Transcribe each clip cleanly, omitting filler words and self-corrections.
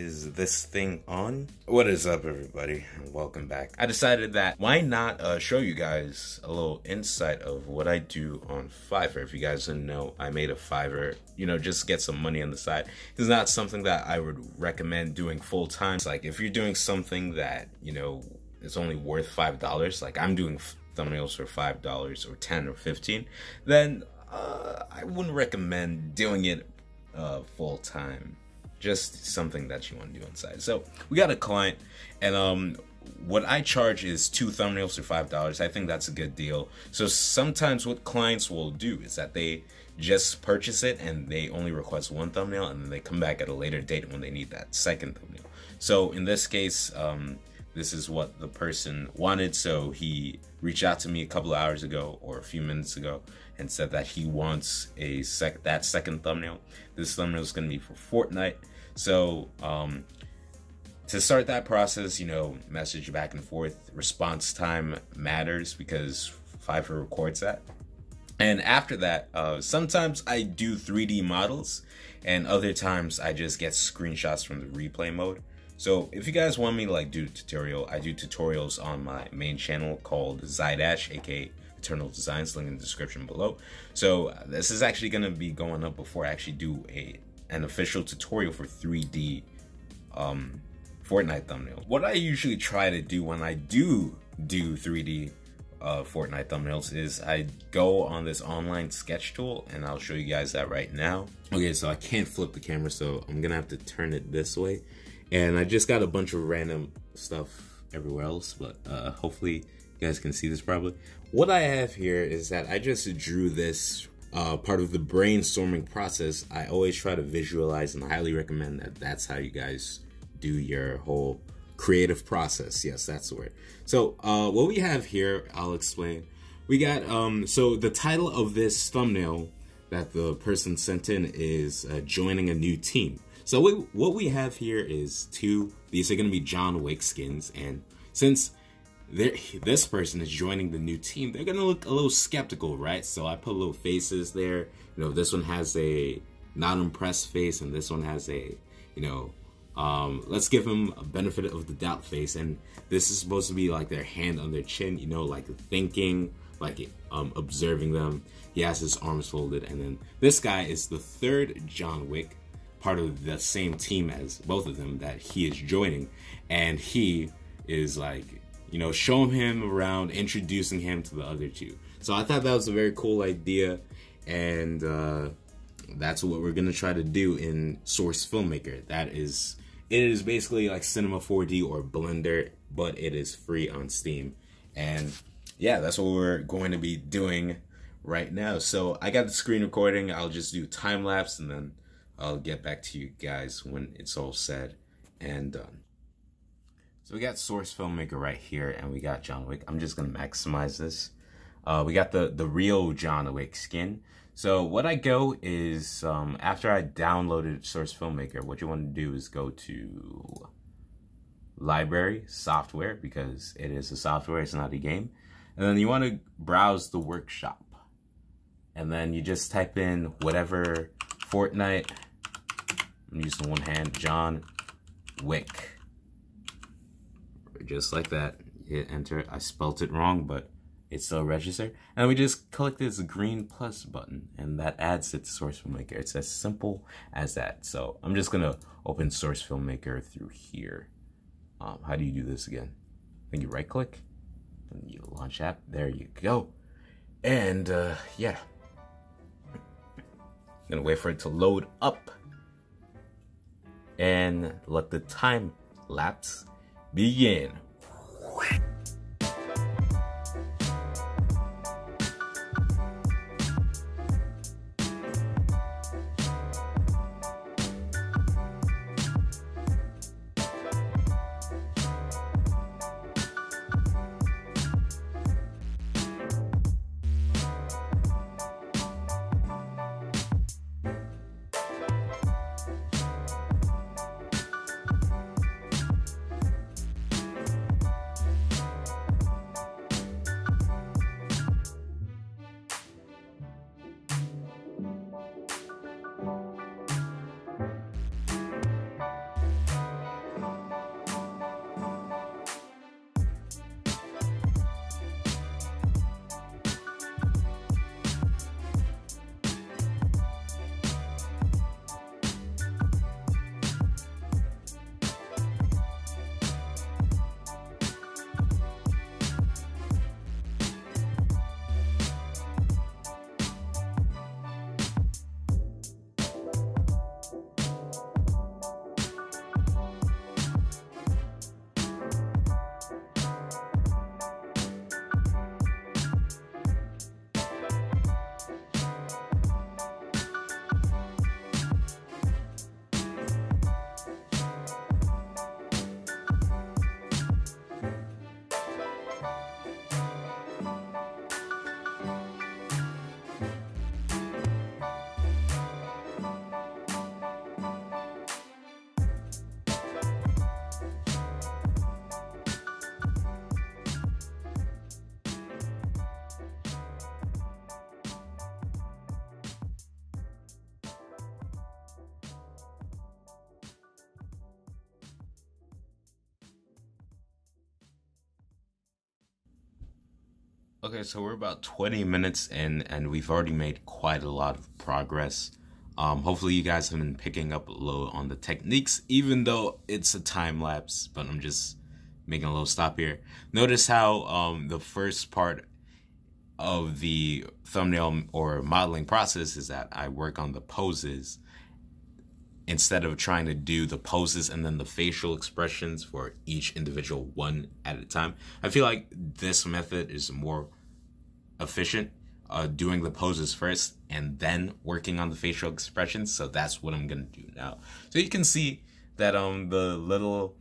Is this thing on? What is up, everybody, and welcome back. I decided that why not show you guys a little insight of what I do on Fiverr. If you guys didn't know, I made a Fiverr, just get some money on the side. It's not something that I would recommend doing full time. It's like if you're doing something that, it's only worth $5, like I'm doing thumbnails for $5 or 10 or 15, then I wouldn't recommend doing it full time. Just something that you want to do inside. So we got a client, and what I charge is 2 thumbnails for $5. I think that's a good deal. So sometimes what clients will do is that they just purchase it and they only request 1 thumbnail, and then they come back at a later date when they need that second thumbnail. So in this case, this is what the person wanted. So he reached out to me a couple of hours ago or a few minutes ago and said that he wants that second thumbnail. This thumbnail is going to be for Fortnite. So to start that process, message back and forth. Response time matters because Fiverr records that. And after that, sometimes I do 3D models, and other times I just get screenshots from the replay mode. So if you guys want me to do a tutorial, I do tutorials on my main channel called Zydash, aka Eternal Designs, link in the description below. So this is actually going to be going up before I actually do an official tutorial for 3D Fortnite thumbnail. What I usually try to do when I do 3D Fortnite thumbnails is I go on this online sketch tool, and I'll show you guys that right now. Okay, so I can't flip the camera, so I'm gonna have to turn it this way. And I just got a bunch of random stuff everywhere else, but hopefully you guys can see this probably. What I have here is that I just drew this part of the brainstorming process. I always try to visualize, and I highly recommend that that's how you guys do your whole creative process. Yes, that's the word. So what we have here, I'll explain. We got, so the title of this thumbnail that the person sent in is joining a new team. So what we have here is these are going to be John Wick skins, and since this person is joining the new team, they're going to look a little skeptical, right? So I put little faces there. This one has a not impressed face, and this one has a, let's give him a benefit of the doubt face. And this is supposed to be like their hand on their chin, like thinking, like observing them. He has his arms folded. And then this guy is the 3rd John Wick, part of the same team as both of them that he is joining. And he is like, showing him around, introducing him to the other 2. So I thought that was a very cool idea, and that's what we're gonna try to do in Source Filmmaker. It is basically like Cinema 4D or Blender, but it is free on Steam. And yeah, that's what we're going to be doing right now. So I got the screen recording. I'll just do time lapse, and then I'll get back to you guys when it's all said and done. So we got Source Filmmaker right here, and we got John Wick. I'm just gonna maximize this. We got the real John Wick skin. So what I go is, after I downloaded Source Filmmaker, what you want to do is go to Library, Software, because it is a software, it's not a game. And then you want to browse the workshop. And then you just type in whatever Fortnite, I'm using one hand, John Wick. Just like that, hit enter. I spelt it wrong, but it's still registered. And we just click this green plus button, and that adds it to Source Filmmaker. It's as simple as that. So I'm just gonna open Source Filmmaker through here. How do you do this again? I think you right click, and you launch app. There you go. And yeah, I'm gonna wait for it to load up and let the time lapse begin. Okay, so we're about 20 minutes in, and we've already made quite a lot of progress. Hopefully you guys have been picking up a little on the techniques, even though it's a time lapse, but I'm just making a little stop here. Notice how the first part of the thumbnail or modeling process is that I work on the poses instead of trying to do the poses and then the facial expressions for each individual one at a time. I feel like this method is more efficient, doing the poses first and then working on the facial expressions. So that's what I'm gonna do now. So you can see that the little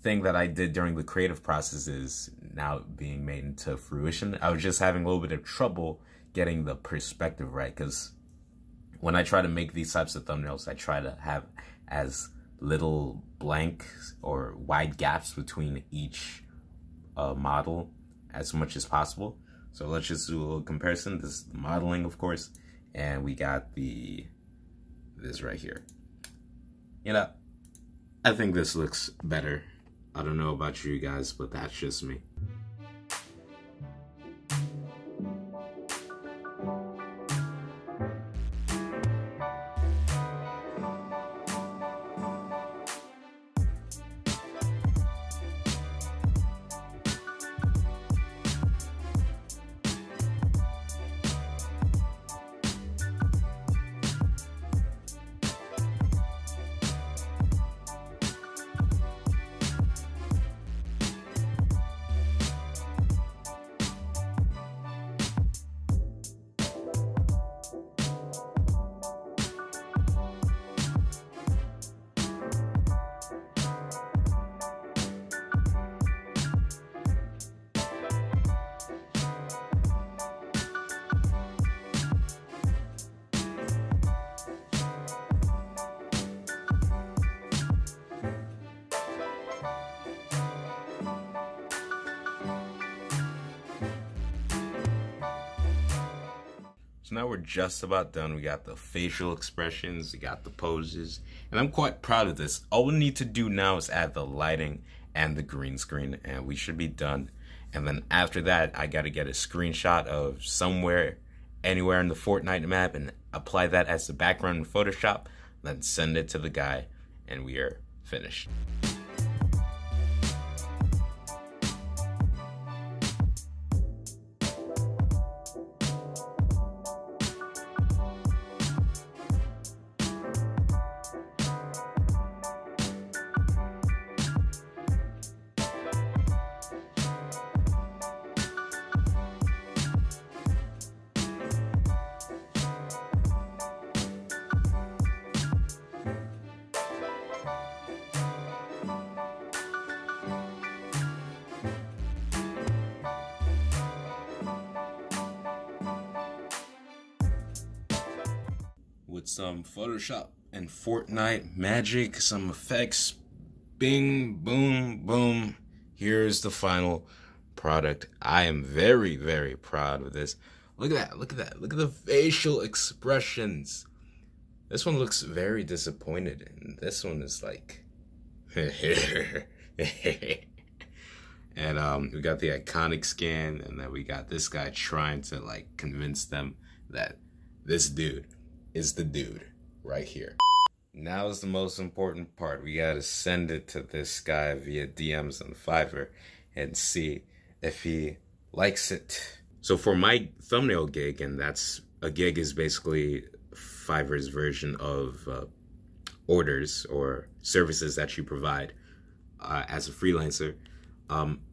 thing that I did during the creative process is now being made into fruition. I was just having a little bit of trouble getting the perspective right, because when I try to make these types of thumbnails, I try to have as little blanks or wide gaps between each model as much as possible. So let's just do a little comparison. This is the modeling, of course, and we got this right here. You know, I think this looks better. I don't know about you guys, but that's just me. So now we're just about done. We got the facial expressions, we got the poses, and I'm quite proud of this. All we need to do now is add the lighting and the green screen, and we should be done. And then after that, I got to get a screenshot of somewhere, anywhere in the Fortnite map, and apply that as the background in Photoshop, then send it to the guy, and we are finished. With some Photoshop and Fortnite magic, some effects, bing, boom, boom. Here's the final product. I am very, very proud of this. Look at that, look at that. Look at the facial expressions. This one looks very disappointed, and this one is like, and we got the iconic scan, and then we got this guy trying to like convince them that this dude is the dude right here. Now is the most important part. We gotta send it to this guy via DMs on Fiverr and see if he likes it. So for my thumbnail gig, and that's a gig is basically Fiverr's version of orders or services that you provide as a freelancer,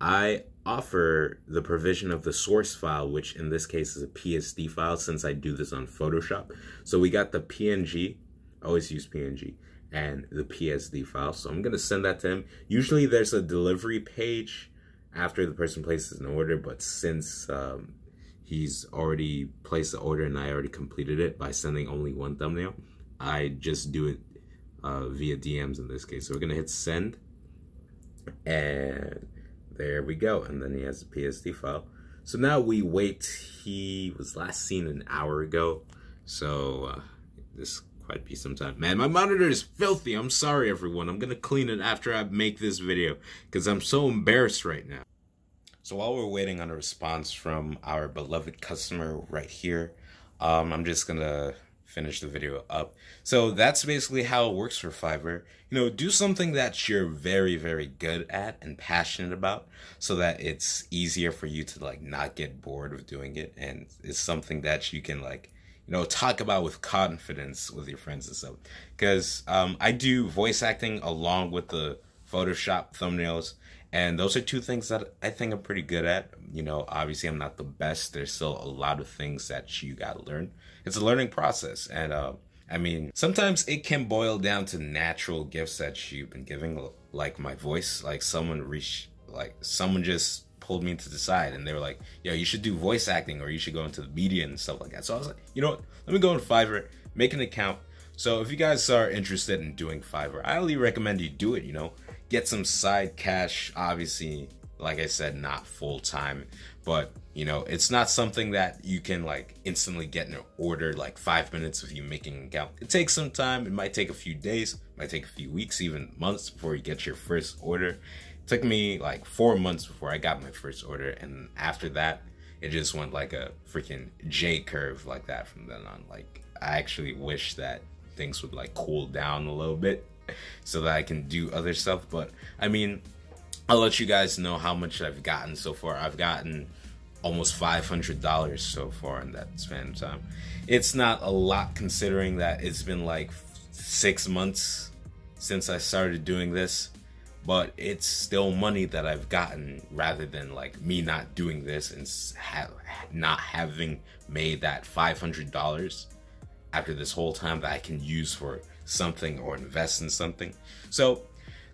I offer the provision of the source file, which in this case is a PSD file since I do this on Photoshop. So we got the PNG, I always use PNG, and the PSD file. So I'm gonna send that to him. Usually there's a delivery page after the person places an order, but since he's already placed the order and I already completed it by sending only one thumbnail, I just do it via DMs in this case. So we're gonna hit send, and there we go. And then he has the PSD file. So now we wait. He was last seen an hour ago. So this quite be some time. Man, my monitor is filthy. I'm sorry, everyone. I'm going to clean it after I make this video because I'm so embarrassed right now. So while we're waiting on a response from our beloved customer right here, I'm just gonna finish the video up. So that's basically how it works for Fiverr. You know, do something that you're very, very good at and passionate about, so that it's easier for you to like not get bored of doing it, and it's something that you can like, you know, talk about with confidence with your friends and stuff. Because I do voice acting along with the Photoshop thumbnails, and those are two things that I think I'm pretty good at. You know, obviously I'm not the best. There's still a lot of things that you gotta learn. It's a learning process. And I mean, sometimes it can boil down to natural gifts that you've been giving, like my voice. Like someone just pulled me to the side and they were like, yo, you should do voice acting, or you should go into the media and stuff like that. So I was like, you know what, let me go on Fiverr, make an account. So if you guys are interested in doing Fiverr, I highly recommend you do it. You know, get some side cash. Obviously, like I said, not full time, but you know, it's not something that you can like instantly get in an order, like 5 minutes of you making an account. It takes some time. It might take a few days, it might take a few weeks, even months before you get your first order. It took me like 4 months before I got my first order, and after that, it just went like a freaking J curve like that from then on. Like, I actually wish that things would like cool down a little bit so that I can do other stuff. But I mean, I'll let you guys know how much I've gotten so far. I've gotten almost $500 so far in that span of time. It's not a lot considering that it's been like 6 months since I started doing this, but it's still money that I've gotten rather than like me not doing this and not having made that $500 after this whole time that I can use for something or invest in something. So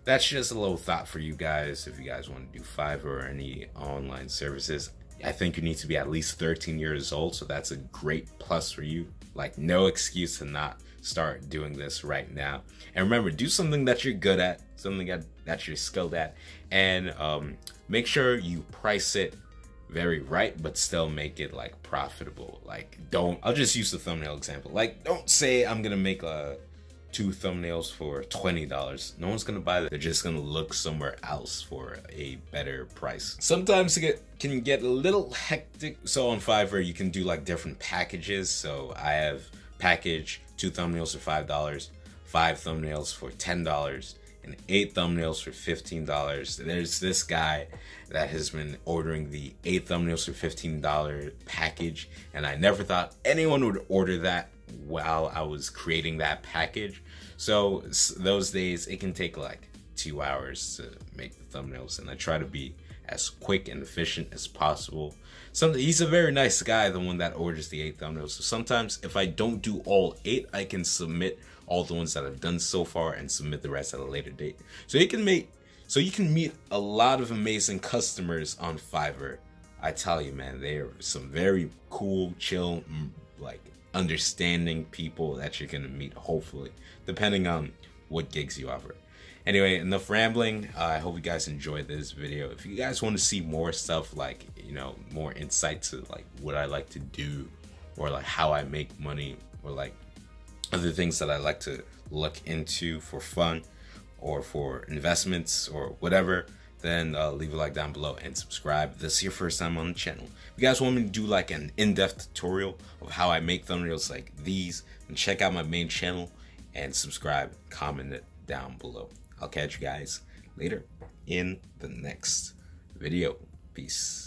that's just a little thought for you guys. If you guys want to do Fiverr or any online services, I think you need to be at least 13 years old. So that's a great plus for you. Like, no excuse to not start doing this right now. And remember, do something that you're good at, something that you're skilled at, and make sure you price it very right, but still make it like profitable. Like, I'll just use the thumbnail example. Like, don't say I'm gonna make 2 thumbnails for $20. No one's gonna buy that. They're just gonna look somewhere else for a better price. Sometimes it can get a little hectic. So on Fiverr, you can do like different packages. So I have package 2 thumbnails for $5, 5 thumbnails for $10, and 8 thumbnails for $15. There's this guy that has been ordering the 8 thumbnails for $15 package, and I never thought anyone would order that while I was creating that package. So those days it can take like 2 hours to make the thumbnails, and I try to be as quick and efficient as possible. He's a very nice guy, the one that orders the 8 thumbnails. So sometimes if I don't do all 8, I can submit all the ones that I've done so far and submit the rest at a later date. So you can meet a lot of amazing customers on Fiverr. I tell you, man, they are some very cool, chill, like understanding people that you're gonna meet, hopefully, depending on what gigs you offer. Anyway, enough rambling. I hope you guys enjoyed this video. If you guys want to see more stuff, like, you know, more insight to like what I like to do, or like how I make money, or like other things that I like to look into for fun or for investments or whatever, then leave a like down below and subscribe if this is your first time on the channel. If you guys want me to do like an in-depth tutorial of how I make thumbnails like these, then check out my main channel and subscribe, comment it down below. I'll catch you guys later in the next video. Peace.